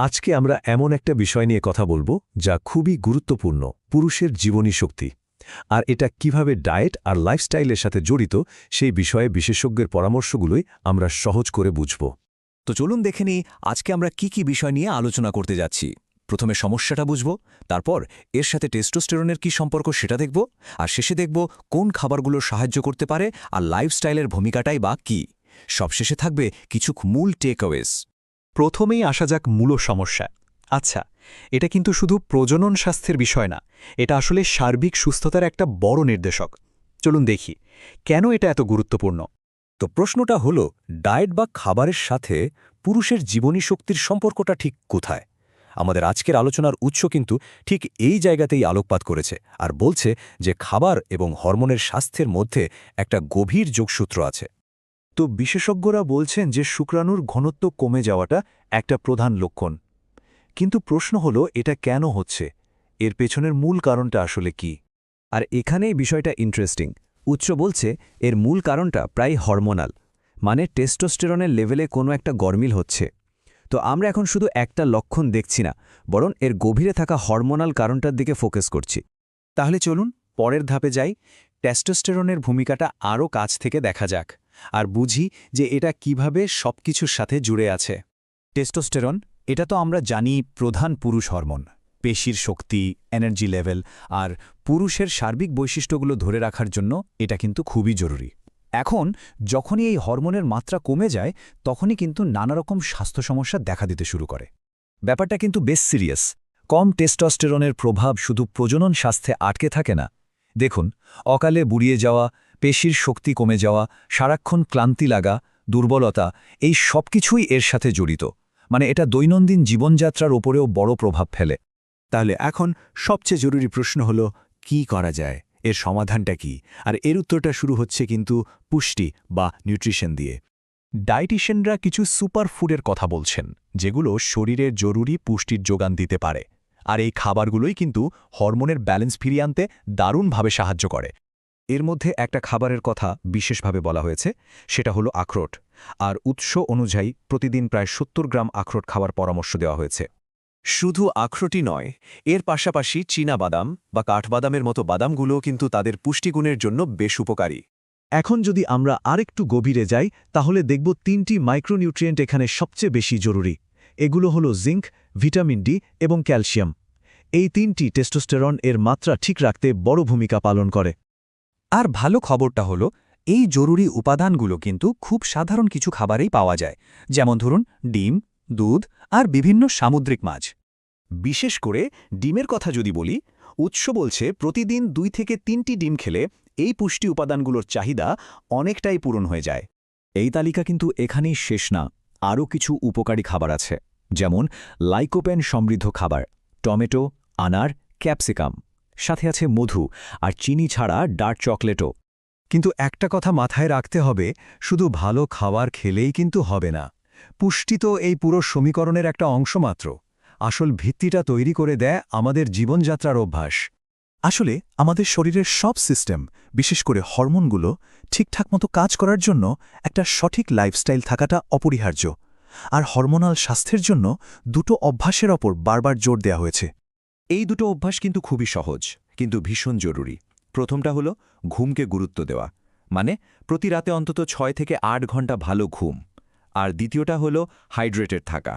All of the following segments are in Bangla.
আজকে আমরা এমন একটা বিষয় নিয়ে কথা বলবো যা খুবই গুরুত্বপূর্ণ, পুরুষের জীবনী শক্তি। আর এটা কিভাবে ডায়েট আর লাইফস্টাইলের সাথে জড়িত সেই বিষয়ে বিশেষজ্ঞের পরামর্শগুলোই আমরা সহজ করে বুঝব। তো চলুন দেখে নিই আজকে আমরা কি বিষয় নিয়ে আলোচনা করতে যাচ্ছি। প্রথমে সমস্যাটা বুঝব, তারপর এর সাথে টেস্টোস্টেরনের কি সম্পর্ক সেটা দেখব, আর শেষে দেখব কোন খাবারগুলো সাহায্য করতে পারে আর লাইফস্টাইলের ভূমিকাটাই বা কী। সবশেষে থাকবে কিছু মূল টেকঅ্যাওয়েজ। প্রথমেই আসা যাক মূল সমস্যা। আচ্ছা, এটা কিন্তু শুধু প্রজনন স্বাস্থ্যের বিষয় না, এটা আসলে সার্বিক সুস্থতার একটা বড় নির্দেশক। চলুন দেখি কেন এটা এত গুরুত্বপূর্ণ। তো প্রশ্নটা হলো, ডায়েট বা খাবারের সাথে পুরুষের জীবনী শক্তির সম্পর্কটা ঠিক কোথায়? আমাদের আজকের আলোচনার উৎস কিন্তু ঠিক এই জায়গাতেই আলোকপাত করেছে আর বলছে যে খাবার এবং হরমোনের স্বাস্থ্যের মধ্যে একটা গভীর যোগসূত্র আছে। তো বিশেষজ্ঞরা বলছেন যে শুক্রাণুর ঘনত্ব কমে যাওয়াটা একটা প্রধান লক্ষণ। কিন্তু প্রশ্ন হলো, এটা কেন হচ্ছে? এর পেছনের মূল কারণটা আসলে কি? আর এখানেই বিষয়টা ইন্টারেস্টিং। উৎস বলছে এর মূল কারণটা প্রায় হরমোনাল, মানে টেস্টোস্টেরনের লেভেলে কোনো একটা গরমিল হচ্ছে। তো আমরা এখন শুধু একটা লক্ষণ দেখছি না, বরং এর গভীরে থাকা হরমোনাল কারণটার দিকে ফোকাস করছি। তাহলে চলুন পরের ধাপে যাই, টেস্টোস্টেরনের ভূমিকাটা আরও কাছ থেকে দেখা যাক আর বুঝি যে এটা কিভাবে সবকিছুর সাথে জুড়ে আছে। টেস্টোস্টেরন, এটা তো আমরা জানি প্রধান পুরুষ হরমোন। পেশির শক্তি, এনার্জি লেভেল আর পুরুষের সার্বিক বৈশিষ্ট্যগুলো ধরে রাখার জন্য এটা কিন্তু খুবই জরুরি। এখন যখনই এই হরমোনের মাত্রা কমে যায়, তখনই কিন্তু নানারকম স্বাস্থ্য সমস্যা দেখা দিতে শুরু করে। ব্যাপারটা কিন্তু বেশ সিরিয়াস। কম টেস্টোস্টেরনের প্রভাব শুধু প্রজনন স্বাস্থ্যে আটকে থাকে না। দেখুন, অকালে বুড়িয়ে যাওয়া, পেশির শক্তি কমে যাওয়া, সারাক্ষণ ক্লান্তি লাগা, দুর্বলতা, এই সব কিছুই এর সাথে জড়িত। মানে এটা দৈনন্দিন জীবনযাত্রার ওপরেও বড় প্রভাব ফেলে। তাহলে এখন সবচেয়ে জরুরি প্রশ্ন হলো, কি করা যায়? এর সমাধানটা কি? আর এর উত্তরটা শুরু হচ্ছে কিন্তু পুষ্টি বা নিউট্রিশন দিয়ে। ডায়েটিশিয়ানরা কিছু সুপারফুডের কথা বলছেন, যেগুলো শরীরের জরুরি পুষ্টির যোগান দিতে পারে। আর এই খাবারগুলোই কিন্তু হরমোনের ব্যালেন্স ফিরিয়ে আনতে দারুণভাবে সাহায্য করে। এর মধ্যে একটা খাবারের কথা বিশেষভাবে বলা হয়েছে, সেটা হলো আখরোট। আর উৎস অনুযায়ী প্রতিদিন প্রায় ৭০ গ্রাম আখরোট খাওয়ার পরামর্শ দেওয়া হয়েছে। শুধু আখরোটই নয়, এর পাশাপাশি চীনা বাদাম বা কাঠবাদামের মতো বাদামগুলোও কিন্তু তাদের পুষ্টিগুণের জন্য বেশ উপকারী। এখন যদি আমরা আরেকটু গভীরে যাই, তাহলে দেখব ৩টি মাইক্রোনিউট্রিয়েন্ট এখানে সবচেয়ে বেশি জরুরি। এগুলো হলো জিঙ্ক, ভিটামিন ডি এবং ক্যালসিয়াম। এই ৩টি টেস্টোস্টেরন এর মাত্রা ঠিক রাখতে বড় ভূমিকা পালন করে। আর ভালো খবরটা হলো, এই জরুরি উপাদানগুলো কিন্তু খুব সাধারণ কিছু খাবারেই পাওয়া যায়, যেমন ধরুন ডিম, দুধ আর বিভিন্ন সামুদ্রিক মাছ। বিশেষ করে ডিমের কথা যদি বলি, উৎস বলছে প্রতিদিন ২ থেকে ৩টি ডিম খেলে এই পুষ্টি উপাদানগুলোর চাহিদা অনেকটাই পূরণ হয়ে যায়। এই তালিকা কিন্তু এখানেই শেষ না, আরও কিছু উপকারী খাবার আছে, যেমন লাইকোপেন সমৃদ্ধ খাবার, টমেটো, আনার, ক্যাপসিকাম। সাথে আছে মধু আর চিনি ছাড়া ডার্ক চকলেটও। কিন্তু একটা কথা মাথায় রাখতে হবে, শুধু ভালো খাবার খেলেই কিন্তু হবে না। পুষ্টি তো এই পুরো সমীকরণের একটা অংশ মাত্র। আসল ভিত্তিটা তৈরি করে দেয় আমাদের জীবনযাত্রার অভ্যাস। আসলে আমাদের শরীরের সব সিস্টেম, বিশেষ করে হরমোনগুলো ঠিকঠাক মতো কাজ করার জন্য একটা সঠিক লাইফস্টাইল থাকাটা অপরিহার্য। আর হরমোনাল স্বাস্থ্যের জন্য দুটো অভ্যাসের ওপর বারবার জোর দেওয়া হয়েছে। এই দুটো অভ্যাস কিন্তু খুবই সহজ, কিন্তু ভীষণ জরুরি। প্রথমটা হলো ঘুমকে গুরুত্ব দেওয়া, মানে প্রতি রাতে অন্তত ৬ থেকে ৮ ঘন্টা ভালো ঘুম। আর দ্বিতীয়টা হলো হাইড্রেটেড থাকা,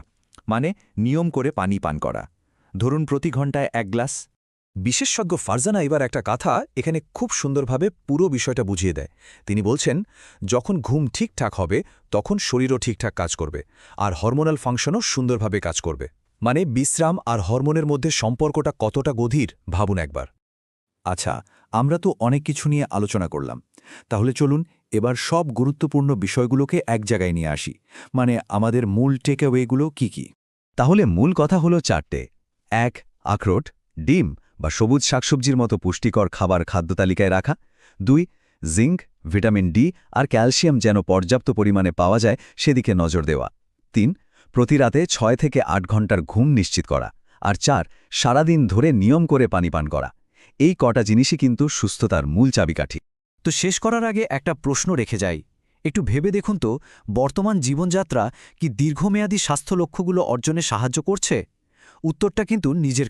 মানে নিয়ম করে পানি পান করা, ধরুন প্রতি ঘন্টায় ১ গ্লাস। বিশেষজ্ঞ ফারজানা এবার একটা কথা এখানে খুব সুন্দরভাবে পুরো বিষয়টা বুঝিয়ে দেয়। তিনি বলছেন, যখন ঘুম ঠিকঠাক হবে তখন শরীরও ঠিকঠাক কাজ করবে, আর হরমোনাল ফাংশনও সুন্দরভাবে কাজ করবে। মানে বিশ্রাম আর হরমোনের মধ্যে সম্পর্কটা কতটা গভীর ভাবুন একবার। আচ্ছা, আমরা তো অনেক কিছু নিয়ে আলোচনা করলাম, তাহলে চলুন এবার সব গুরুত্বপূর্ণ বিষয়গুলোকে এক জায়গায় নিয়ে আসি। মানে আমাদের মূল টেকঅ্যাওয়েগুলো কি? তাহলে মূল কথা হলো ৪টে। ১. আখরোট, ডিম বা সবুজ শাকসবজির মতো পুষ্টিকর খাবার খাদ্য তালিকায় রাখা। ২. জিঙ্ক, ভিটামিন ডি আর ক্যালসিয়াম যেন পর্যাপ্ত পরিমাণে পাওয়া যায় সেদিকে নজর দেওয়া। ৩. প্রতি রাতে ৬ থেকে ৮ ঘন্টার ঘুম নিশ্চিত করা। আর ৪. সারাদিন ধরে নিয়ম করে পানি পান করা। এই কটা জিনিসই কিন্তু সুস্থতার মূল চাবিকাঠি। তো শেষ করার আগে একটা প্রশ্ন রেখে যাই, একটু ভেবে দেখুন তো, বর্তমান জীবনযাত্রা কি দীর্ঘমেয়াদী স্বাস্থ্য লক্ষ্যগুলো অর্জনে সাহায্য করছে? উত্তরটা কিন্তু নিজের